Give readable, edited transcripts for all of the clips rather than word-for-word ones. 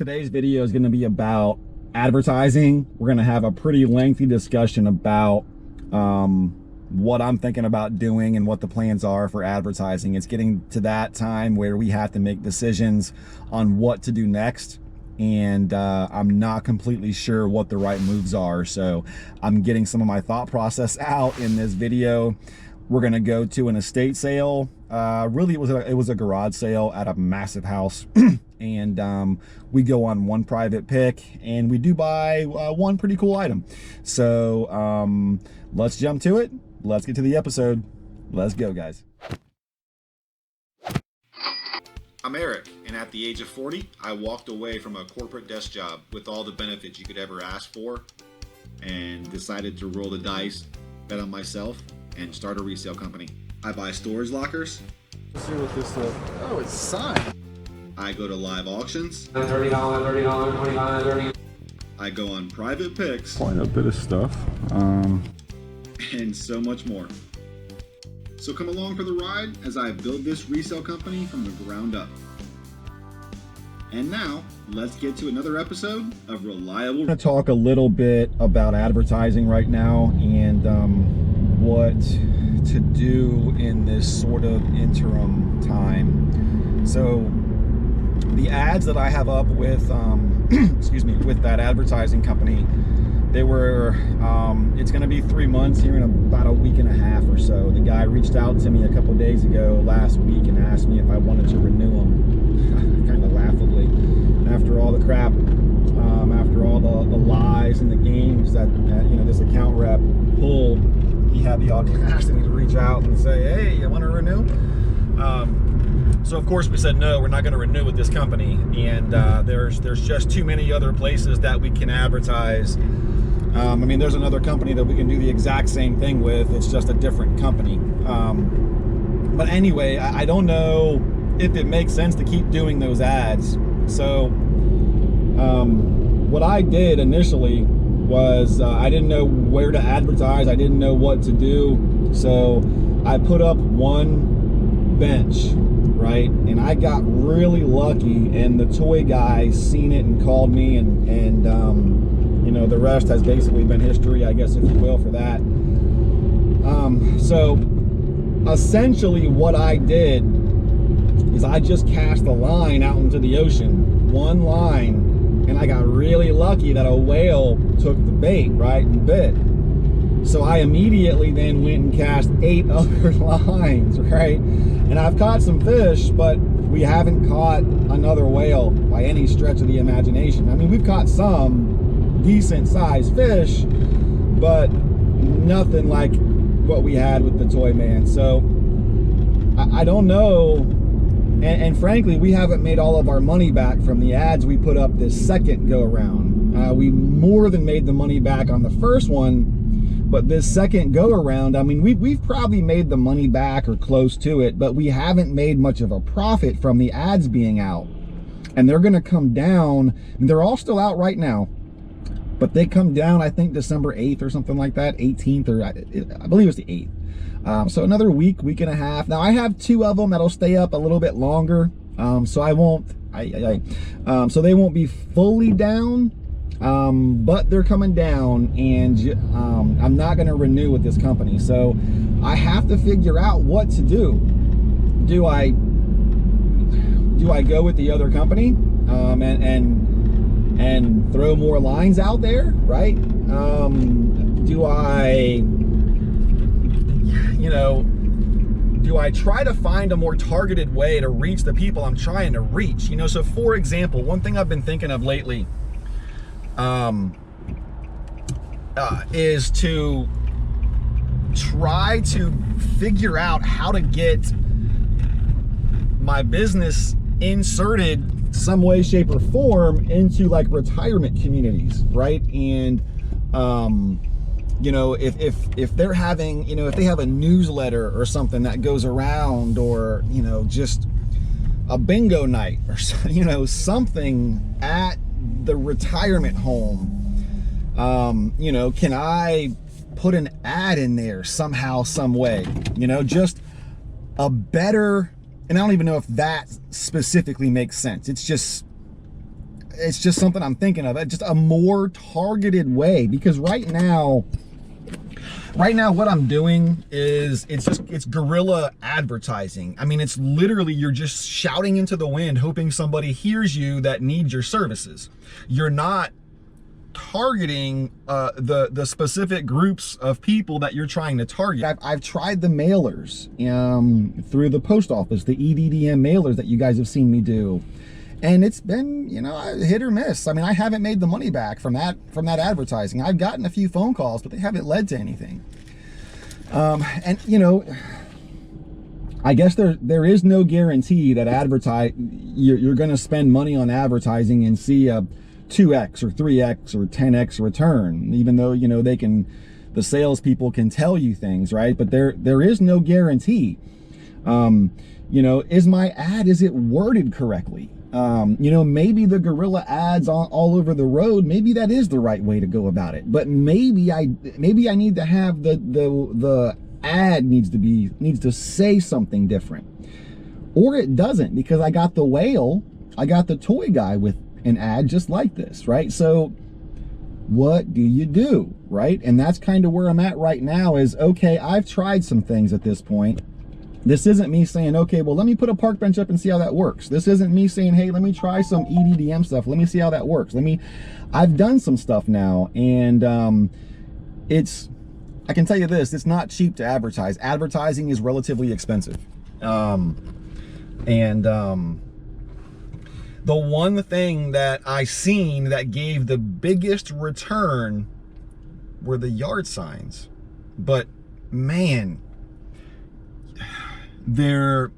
Today's video is going to be about advertising. We're going to have a pretty lengthy discussion about what I'm thinking about doing and what the plans are for advertising. It's getting to that time where we have to make decisions on what to do next, and I'm not completely sure what the right moves are. So I'm getting some of my thought process out in this video. We're going to go to an estate sale. Really, it was a garage sale at a massive house. And we go on one private pick, and we do buy one pretty cool item. So let's jump to it. Let's get to the episode. Let's go, guys. I'm Eric, and at the age of 40, I walked away from a corporate desk job with all the benefits you could ever ask for, and decided to roll the dice, bet on myself, and start a resale company. I buy storage lockers. Let's see what this is. Oh, it's signed. I go to live auctions. $30, $30, $25, $30. I go on private picks. Quite a bit of stuff. And so much more. So come along for the ride as I build this resale company from the ground up. And now, let's get to another episode of Reliable. I'm going to talk a little bit about advertising right now and what to do in this sort of interim time. So the ads that I have up with, excuse me, with that advertising company, they were, it's going to be 3 months here in about a week and a half or so. The guy reached out to me a couple days ago last week and asked me if I wanted to renew them, kind of laughably. After all the crap, after all the lies and the games that you know, this account rep pulled, he had the audacity to reach out and say, hey, you want to renew? So of course we said no, we're not going to renew with this company, and there's just too many other places that we can advertise. I mean, there's another company that we can do the exact same thing with. It's just a different company. But anyway, I don't know if it makes sense to keep doing those ads. So what I did initially was I didn't know where to advertise. I didn't know what to do. So I put up one bench, right? And I got really lucky, and the toy guy seen it and called me, and you know, the rest has basically been history, I guess, if you will, for that. So essentially what I did is I just cast a line out into the ocean, one line, and I got really lucky that a whale took the bait, right, and bit. So I immediately then went and cast 8 other lines, right? And I've caught some fish, but we haven't caught another whale by any stretch of the imagination. I mean, we've caught some decent sized fish, but nothing like what we had with the toy man. So I don't know. And frankly, we haven't made all of our money back from the ads we put up this second go around. We more than made the money back on the first one, but this second go around, I mean, we've probably made the money back or close to it, but we haven't made much of a profit from the ads being out. And they're going to come down, and they're all still out right now, but they come down, I think, December 8th or something like that, 18th, or I believe it's the 8th. So another week and a half. Now I have 2 of them that'll stay up a little bit longer. So I won't, so they won't be fully down, but they're coming down, and I'm not going to renew with this company. So I have to figure out what to do. Do I go with the other company, and throw more lines out there, right? Do I, you know, do I try to find a more targeted way to reach the people I'm trying to reach? You know, so for example, one thing I've been thinking of lately is to try to figure out how to get my business inserted some way, shape, or form into like retirement communities, right? And you know, if they're having, you know, if they have a newsletter or something that goes around, or, you know, just a bingo night or, you know, something at the retirement home, you know, can I put an ad in there somehow, some way, you know, just a better, and I don't even know if that specifically makes sense. It's just it's just something I'm thinking of, just a more targeted way, because right now what I'm doing is it's guerrilla advertising. I mean, it's literally, you're just shouting into the wind hoping somebody hears you that needs your services. You're not targeting the specific groups of people that you're trying to target. I've tried the mailers through the post office, the EDDM mailers that you guys have seen me do, and it's been, you know, hit or miss. I mean, I haven't made the money back from that advertising. I've gotten a few phone calls, but they haven't led to anything. And you know, I guess there is no guarantee that you're going to spend money on advertising and see a 2x or 3x or 10x return, even though, you know, the salespeople can tell you things, right? But there is no guarantee. You know, is it worded correctly? You know, maybe the guerrilla ads all over the road, maybe that is the right way to go about it. But maybe I need to have the ad needs to say something different, or it doesn't, because I got the toy guy with an ad just like this, right? So what do you do, right? And that's kind of where I'm at right now is, okay, I've tried some things at this point. This isn't me saying, okay, well, let me put a park bench up and see how that works. This isn't me saying, hey, let me try some EDDM stuff. Let me see how that works. I've done some stuff now, and I can tell you this, it's not cheap to advertise. Advertising is relatively expensive. The one thing that I seen that gave the biggest return were the yard signs. But man, they're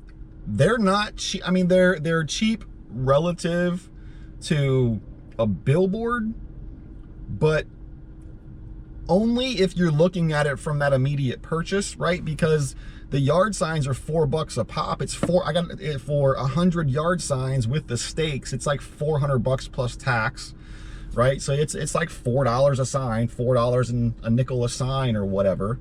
not cheap. I mean, they're cheap relative to a billboard, but only if you're looking at it from that immediate purchase, right? Because the yard signs are $4 a pop. I got it for 100 yard signs with the stakes. It's like $400 plus tax, right? So it's like $4 a sign, $4 and a nickel a sign or whatever.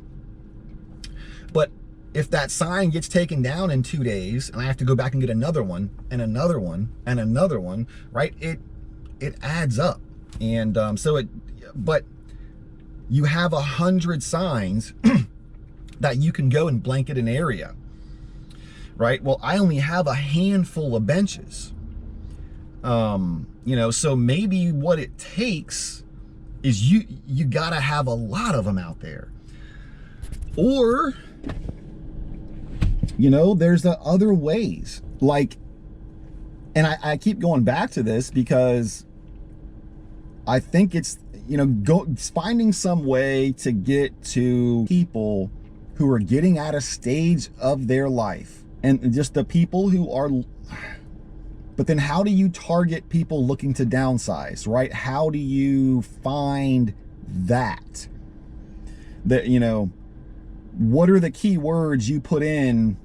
But if that sign gets taken down in 2 days and I have to go back and get another one and another one and another one, right? It adds up. And but you have 100 signs that you can go and blanket an area, right? Well, I only have a handful of benches. You know, so maybe what it takes is you gotta have a lot of them out there. Or, you know, there's the other ways, like, and I keep going back to this because I think it's, you know, finding some way to get to people who are getting at a stage of their life, and just the people who are, but then how do you target people looking to downsize, right? How do you find that? You know, what are the key words you put in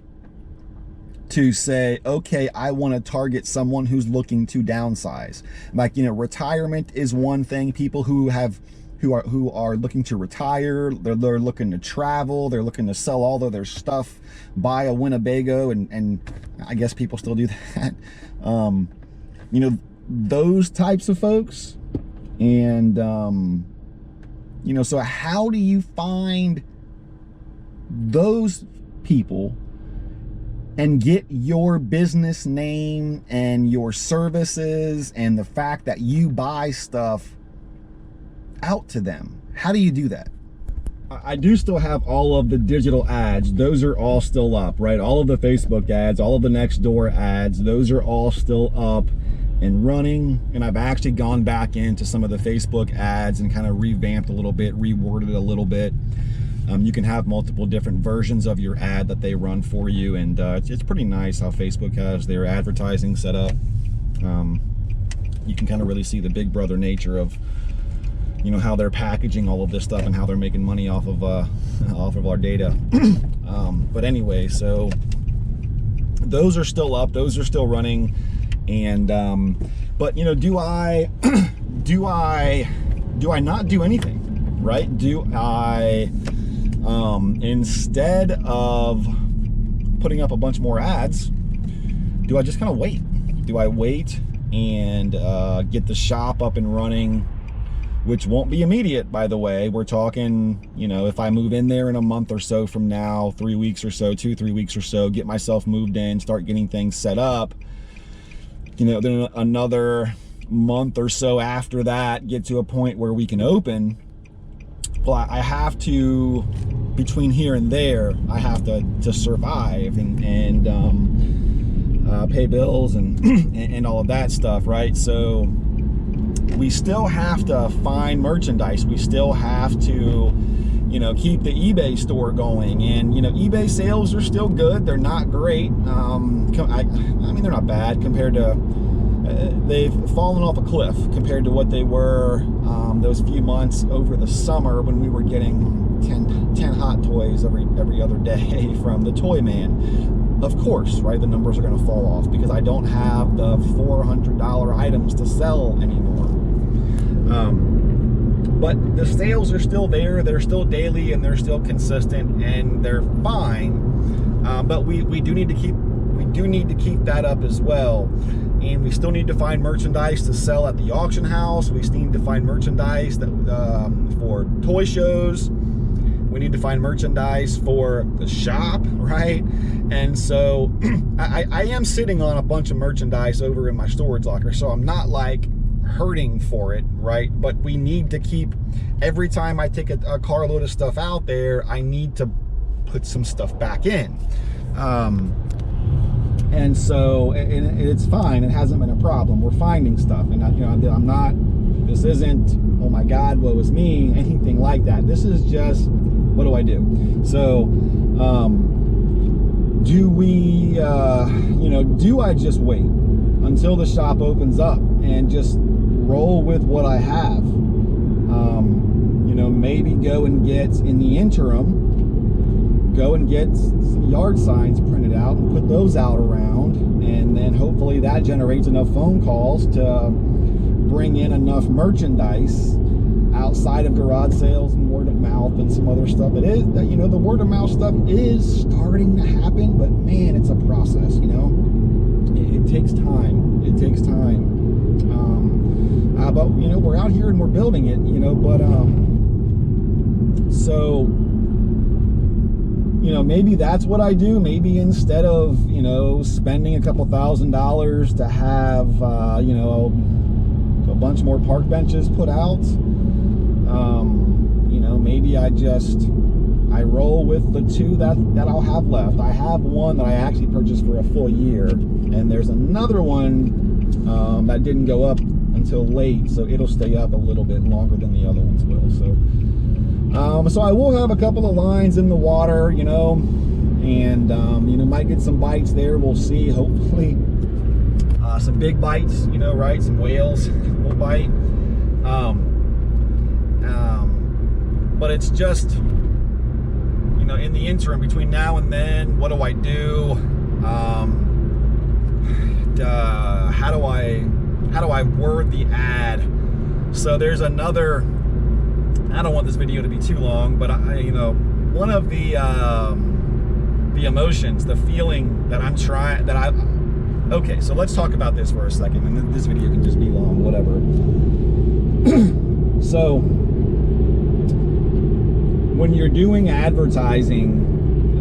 to say, okay, I want to target someone who's looking to downsize? Like, you know, retirement is one thing. People who are looking to retire, they're looking to travel, they're looking to sell all of their stuff, buy a Winnebago, and I guess people still do that. You know, those types of folks. And you know, so how do you find those people and get your business name and your services and the fact that you buy stuff out to them? How do you do that? I do still have all of the digital ads. Those are all still up, right? All of the Facebook ads, all of the Nextdoor ads, those are all still up and running. And I've actually gone back into some of the Facebook ads and kind of revamped a little bit, reworded a little bit. You can have multiple different versions of your ad that they run for you, and it's pretty nice how Facebook has their advertising set up. You can kind of really see the big brother nature of, you know, how they're packaging all of this stuff and how they're making money off of our data. But anyway, so those are still up, those are still running, and but you know, do I not do anything, right? Do I instead of putting up a bunch more ads, do I just kind of wait? Do I wait and get the shop up and running, which won't be immediate, by the way. We're talking, you know, if I move in there in a month or so from now, 3 weeks or so, 2-3 weeks or so, get myself moved in, start getting things set up, you know, then another month or so after that, get to a point where we can open. Well, I have to, between here and there, I have to survive and pay bills and and all of that stuff, right? So we still have to find merchandise. We still have to, you know, keep the eBay store going. And, you know, eBay sales are still good. They're not great. I mean, they're not bad compared to, they've fallen off a cliff compared to what they were those few months over the summer when we were getting 10 hot toys every other day from the toy man. Of course, right, the numbers are going to fall off because I don't have the $400 items to sell anymore. But the sales are still there. They're still daily and they're still consistent and they're fine. But we do need to keep that up as well. And we still need to find merchandise to sell at the auction house. We still need to find merchandise that for toy shows. We need to find merchandise for the shop, right? And so I am sitting on a bunch of merchandise over in my storage locker, so I'm not like hurting for it, right? But we need to keep, every time I take a carload of stuff out there, I need to put some stuff back in. And so it's fine. It hasn't been a problem. We're finding stuff, and you know, I'm not, this isn't, oh my God, woe is me, anything like that. This is just, what do I do? So, do we, you know, do I just wait until the shop opens up and just roll with what I have? You know, maybe go and get, in the interim, go and get some yard signs printed out and put those out around, and then hopefully that generates enough phone calls to bring in enough merchandise outside of garage sales and word of mouth and some other stuff. It is, you know, the word of mouth stuff is starting to happen, but man, it's a process, you know. It takes time. It takes time. But you know, we're out here and we're building it, you know. But so, you know, maybe that's what I do. Maybe instead of, you know, spending a couple $1,000s to have, you know, a bunch more park benches put out, you know, maybe I roll with the 2 that I'll have left. I have one that I actually purchased for a full year, and there's another one that didn't go up until late, so it'll stay up a little bit longer than the other ones will. So I will have a couple of lines in the water, you know, and you know, might get some bites there. We'll see. Hopefully some big bites, you know, right? Some whales will bite. But it's just, you know, in the interim between now and then, what do I do? How do I word the ad? So there's another, I don't want this video to be too long, but you know, one of the emotions, the feeling that I'm trying, okay, so let's talk about this for a second, and this video can just be long, whatever. So, when you're doing advertising,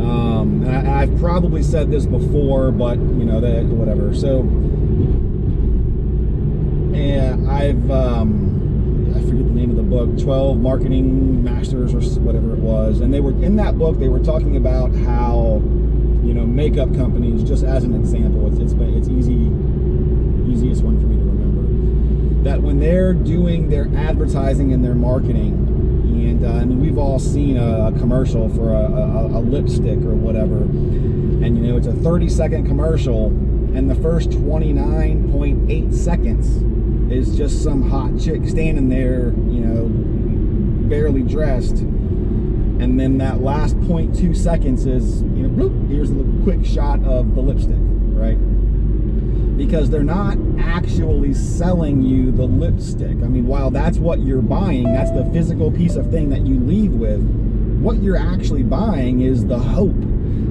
and I've probably said this before, but you know, whatever. So, and I forget the name of the book, 12 Marketing Masters or whatever it was, and they were in that book. They were talking about how, you know, makeup companies, just as an example, it's easiest one for me to remember, that when they're doing their advertising and their marketing, and I mean, we've all seen a commercial for a lipstick or whatever, and you know, it's a 30-second commercial, and the first 29.8 seconds is just some hot chick standing there, you know, barely dressed, and then that last 0.2 seconds is, you know, bloop, here's a quick shot of the lipstick, right? Because they're not actually selling you the lipstick. I mean, while that's what you're buying, that's the physical piece of thing that you leave with, what you're actually buying is the hope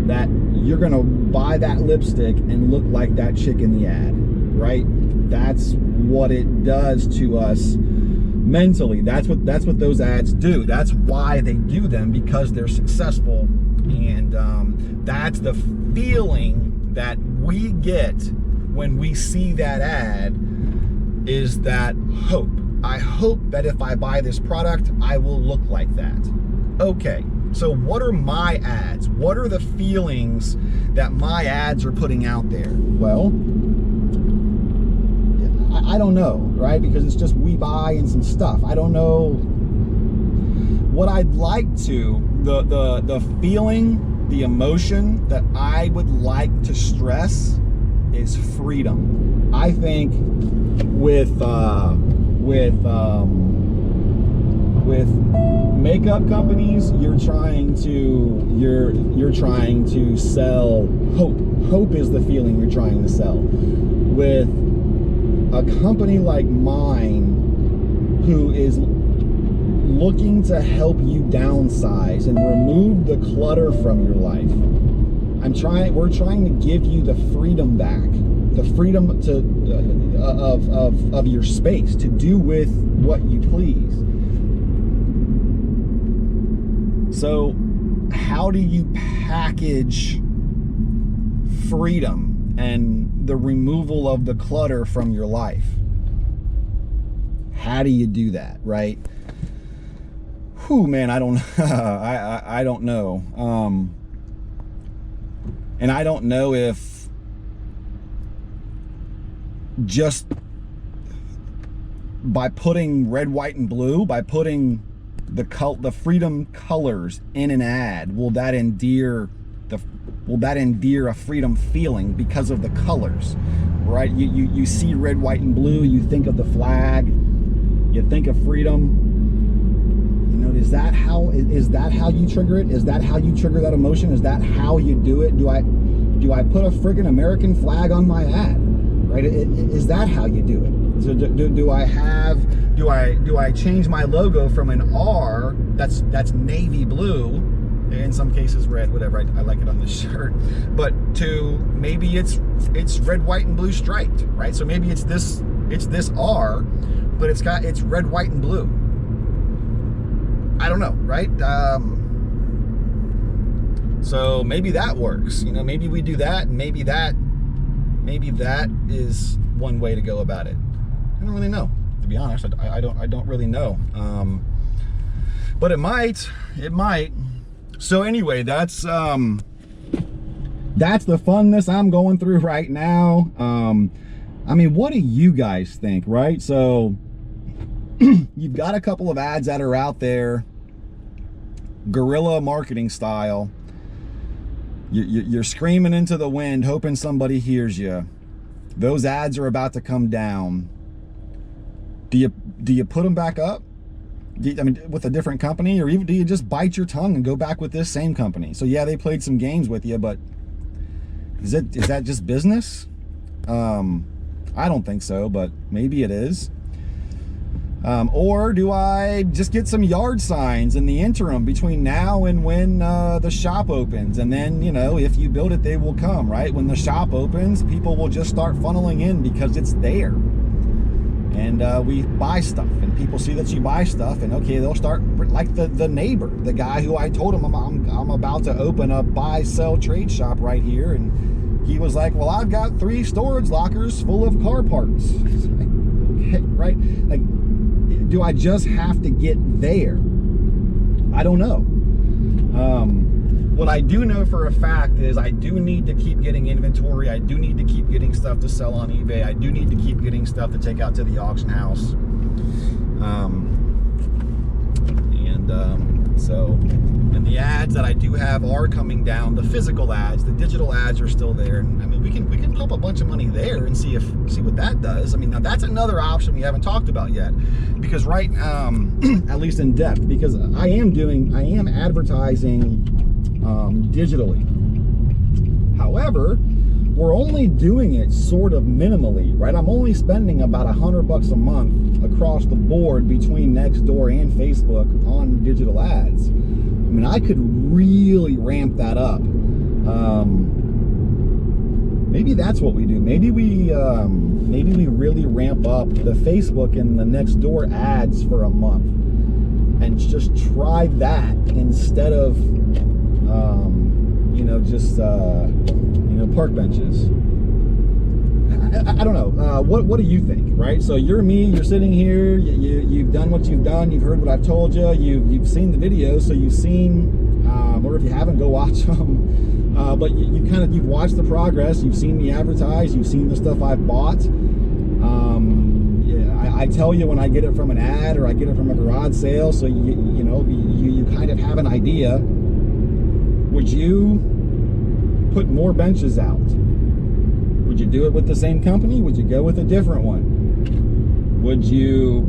that you're gonna buy that lipstick and look like that chick in the ad, right? That's what it does to us mentally. That's what those ads do. That's why they do them, because they're successful. And that's the feeling that we get when we see that ad, is that hope. I hope that if I buy this product, I will look like that. Okay, so what are my ads? What are the feelings that my ads are putting out there? Well, I don't know, right? Because it's just we buy and some stuff. I don't know. What I'd like to, the feeling, the emotion that I would like to stress is freedom. I think with makeup companies, you're trying to sell hope. Hope is the feeling you're trying to sell. With a company like mine, who is looking to help you downsize and remove the clutter from your life, we're trying to give you the freedom back, the freedom to of your space to do with what you please. So how do you package freedom and the removal of the clutter from your life? How do you do that, right? Whew, man, I don't I don't know. And I don't know if just by putting red, white, and blue, by putting the freedom colors in an ad, will that endear a freedom feeling because of the colors, right? You see red, white, and blue, you think of the flag, you think of freedom. You know, is that how you trigger it? Is that how you trigger that emotion? Is that how you do it? Do I put a friggin' American flag on my ad, right? Is that how you do it? So do I change my logo from an R that's navy blue, in some cases red, whatever, I like it on this shirt, but to maybe it's red, white, and blue striped, right? So maybe it's this R, but it's red, white, and blue. I don't know, right? So maybe that works. You know, maybe we do that, and maybe that is one way to go about it. I don't really know, to be honest. I don't really know. But it might. So anyway, that's the funness I'm going through right now. I mean, what do you guys think, right? So you've got a couple of ads that are out there, guerrilla marketing style. You're screaming into the wind, hoping somebody hears you. Those ads are about to come down. Do you put them back up? I mean, with a different company, or even do you just bite your tongue and go back with this same company? So yeah, they played some games with you, but is that just business? I don't think so, but maybe it is. Or do I just get some yard signs in the interim between now and when the shop opens? And then, you know, if you build it, they will come, right? When the shop opens, people will just start funneling in because it's there. And we buy stuff, and people see that you buy stuff, and okay, they'll start, like the neighbor, the guy who I told him I'm about to open a buy, sell, trade shop right here, and he was like, well, I've got 3 storage lockers full of car parts. Okay, right? Like, do I just have to get there? I don't know. What I do know for a fact is I do need to keep getting inventory. I do need to keep getting stuff to sell on eBay. I do need to keep getting stuff to take out to the auction house. And the ads that I do have are coming down. The physical ads, the digital ads are still there. And I mean, we can pump a bunch of money there and see what that does. I mean, now that's another option we haven't talked about yet, because right, at least in depth, because I am advertising digitally. However, we're only doing it sort of minimally, right? I'm only spending about $100 a month across the board between Nextdoor and Facebook on digital ads. I mean, I could really ramp that up. maybe that's what we do. Maybe we really ramp up the Facebook and the Nextdoor ads for a month and just try that instead of park benches. I don't know. What do you think, right? So you're me, you're sitting here, you've done what you've done, you've heard what I've told you, you've seen the videos, so you've seen, or if you haven't, go watch them. But you've watched the progress, you've seen me advertise, you've seen the stuff I've bought. I tell you when I get it from an ad or I get it from a garage sale, so you kind of have an idea. Would you put more benches out? Would you do it with the same company? Would you go with a different one? Would you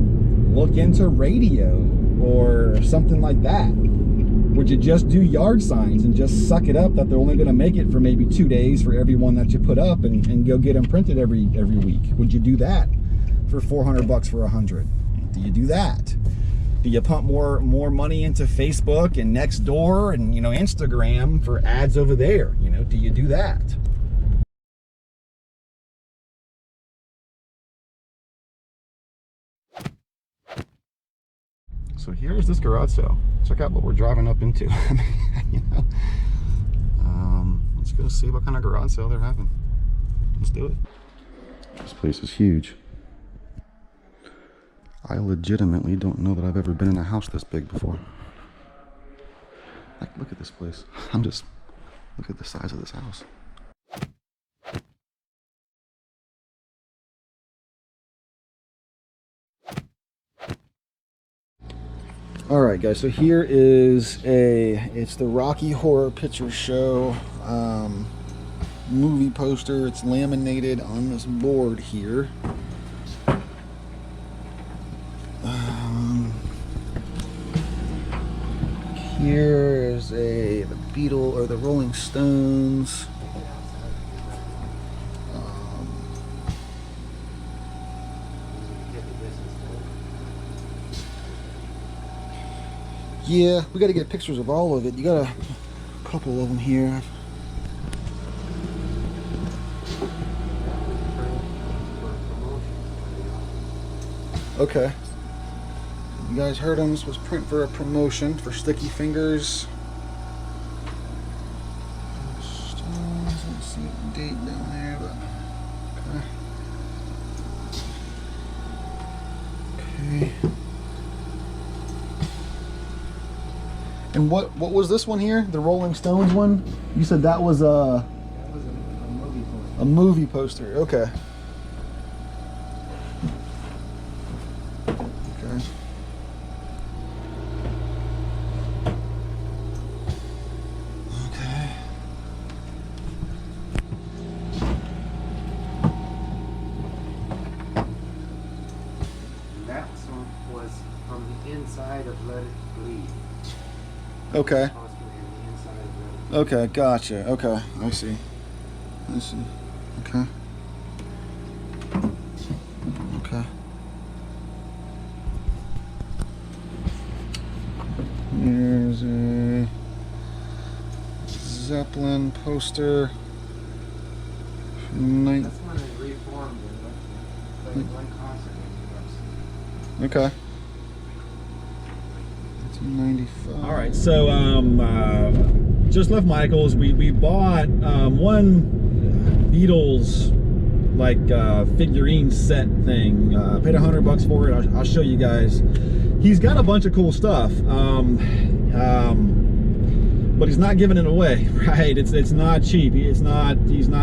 look into radio or something like that? Would you just do yard signs and just suck it up that they're only going to make it for maybe 2 days for every one that you put up and go get them printed every week? Would you do that for $400 for 100? Do you do that? Do you pump more money into Facebook and Nextdoor and Instagram for ads over there? Do you do that? So here's this garage sale. Check out what we're driving up into. Let's go see what kind of garage sale they're having. Let's do it. This place is huge. I legitimately don't know that I've ever been in a house this big before. Like, look at this place. Look at the size of this house. All right, guys, so here is it's the Rocky Horror Picture Show movie poster. It's laminated on this board here. Here is the Beatles or the Rolling Stones. Yeah, we got to get pictures of all of it. You got a couple of them here. Okay. You guys heard them. This was print for a promotion for Sticky Fingers. Let's see the date down there, but okay. And what was this one here? The Rolling Stones one? You said that was a movie poster. A movie poster. Okay. Okay. Okay. That one was from the inside of Let It Bleed. Okay. Okay, gotcha. Okay, I see. Okay. Okay. Here's a Zeppelin poster. That's when they reformed it. Like one concert in the Okay. 95. All right, so just left Michael's. We bought one Beatles figurine set thing. Paid $100 for it. I'll show you guys. He's got a bunch of cool stuff, but he's not giving it away, right? It's not cheap. He's not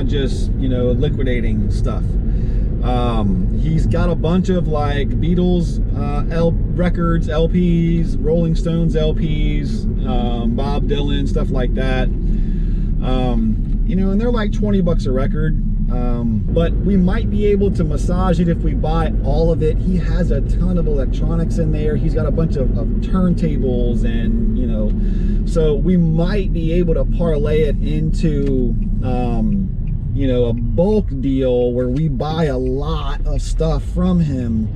just liquidating stuff. He's got a bunch of like Beatles records, LPs, Rolling Stones LPs, Bob Dylan, stuff like that. And they're like $20 a record. But we might be able to massage it if we buy all of it. He has a ton of electronics in there. He's got a bunch of turntables and, so we might be able to parlay it into, a bulk deal where we buy a lot of stuff from him.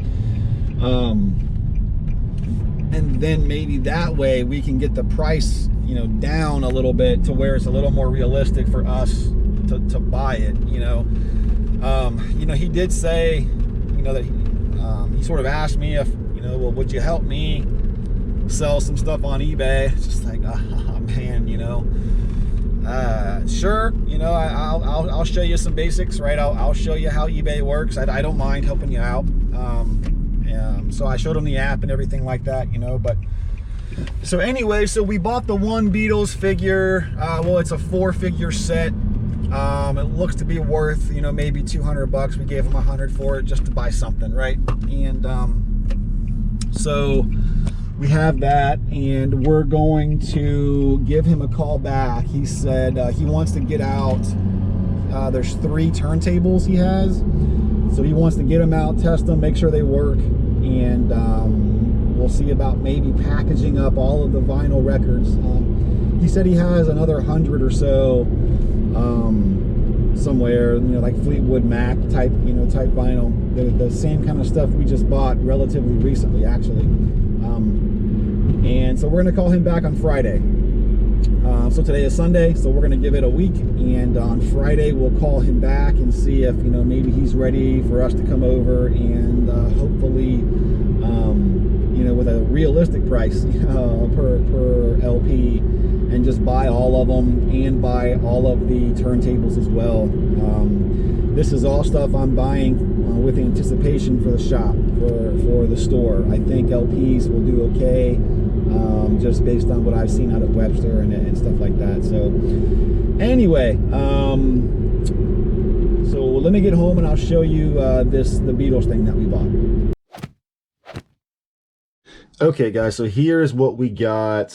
And then maybe that way we can get the price, down a little bit to where it's a little more realistic for us to buy it, you know. He did say, that he sort of asked me if, well, would you help me sell some stuff on eBay? It's just like, oh man, sure, I'll show you some basics, right? I'll show you how eBay works. I don't mind helping you out. So I showed him the app and everything like that, but so anyway, so we bought the one Beatles figure. Well, it's a 4-figure set. It looks to be worth, maybe 200 bucks. We gave him 100 for it just to buy something, right? And so we have that, and we're going to give him a call back. He said he wants to get out. There's 3 turntables he has, so he wants to get them out, test them, make sure they work, and we'll see about maybe packaging up all of the vinyl records. He said he has another 100 or so somewhere, like Fleetwood Mac type, type vinyl, the same kind of stuff we just bought relatively recently, actually. And so we're gonna call him back on Friday. So today is Sunday, so we're gonna give it a week, and on Friday we'll call him back and see if maybe he's ready for us to come over and hopefully with a realistic price per LP, and just buy all of them and buy all of the turntables as well. This is all stuff I'm buying with anticipation for the shop, for the store. I think LPs will do okay, just based on what I've seen out of Webster and stuff like that. So anyway, so let me get home and I'll show you the Beatles thing that we bought. Okay guys, so here's what we got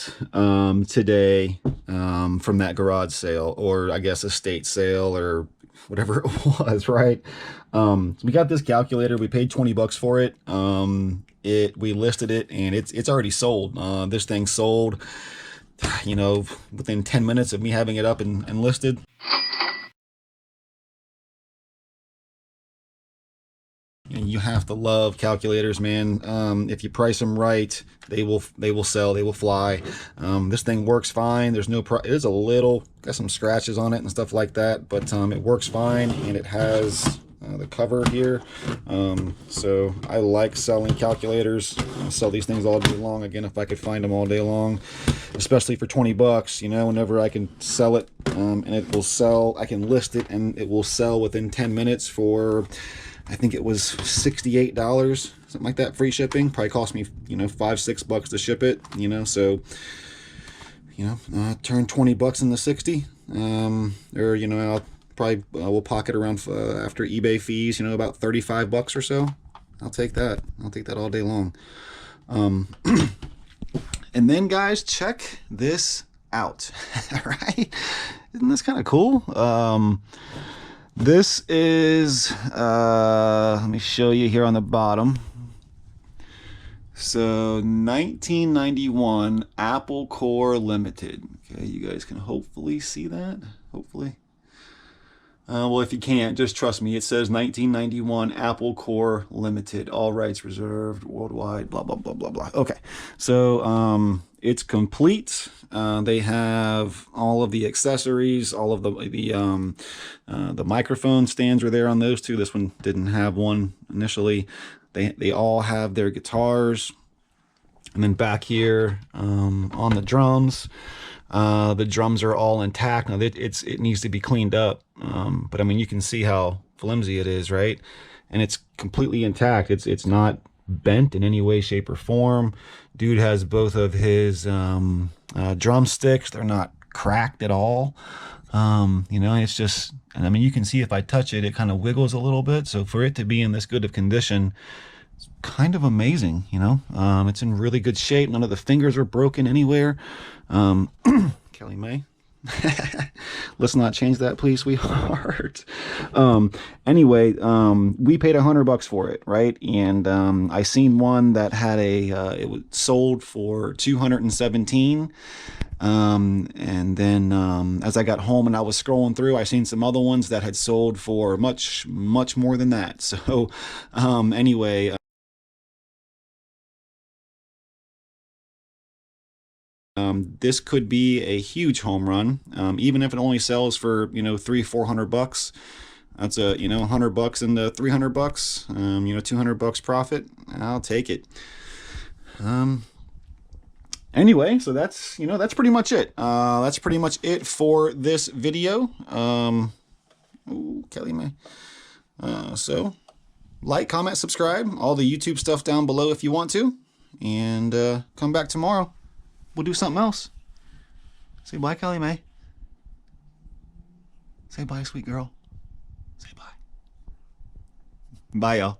today from that garage sale, or I guess estate sale, or whatever it was, right? So we got this calculator. We paid 20 bucks for it. We listed it, and it's already sold. This thing sold, within 10 minutes of me having it up and listed. And you have to love calculators, man. If you price them right, they will sell, they will fly. This thing works fine. There's no it is a little, got some scratches on it and stuff like that, but it works fine, and it has the cover here. So I like selling calculators. I sell these things all day long. Again, if I could find them all day long, especially for 20 bucks, whenever I can sell it, and it will sell, I can list it and it will sell within 10 minutes for, I think it was $68, something like that, free shipping. Probably cost me, $5-6 bucks to ship it, so, turn 20 bucks into 60, or, I'll probably, we'll pocket around, after eBay fees, about 35 bucks or so. I'll take that all day long. And then guys, check this out, right? Isn't this kind of cool? This is, let me show you here on the bottom. So 1991 Apple Core Limited. Okay, you guys can hopefully see that, hopefully. Well, if you can't, just trust me. It says 1991 Apple Core Limited, all rights reserved, worldwide, blah, blah, blah, blah, blah. Okay, so it's complete. They have all of the accessories, all of the microphone stands are there on those two. This one didn't have one initially. They all have their guitars. And then back here on the drums are all intact. Now it needs to be cleaned up, but I mean, you can see how flimsy it is, right? And it's completely intact. It's not bent in any way, shape, or form. Dude has both of his drumsticks. They're not cracked at all. It's just, and I mean, you can see if I touch it, it kind of wiggles a little bit. So for it to be in this good of condition, it's kind of amazing, it's in really good shape. None of the fingers are broken anywhere. Kelly May, let's not change that, please, sweetheart. Anyway, we paid $100 for it, right? And I seen one that had it was sold for $217. And then as I got home and I was scrolling through, I seen some other ones that had sold for much more than that. So anyway, This could be a huge home run, even if it only sells for, you know, $300-400. That's a, you know, $100 into $300, you know, $200 profit. I'll take it. Anyway, so that's, you know, that's pretty much it. That's pretty much it for this video. Ooh, Kelly May. So like, comment, subscribe, all the YouTube stuff down below if you want to, and come back tomorrow. We'll do something else. Say bye, Kelly May. Say bye, sweet girl. Say bye. Bye, y'all.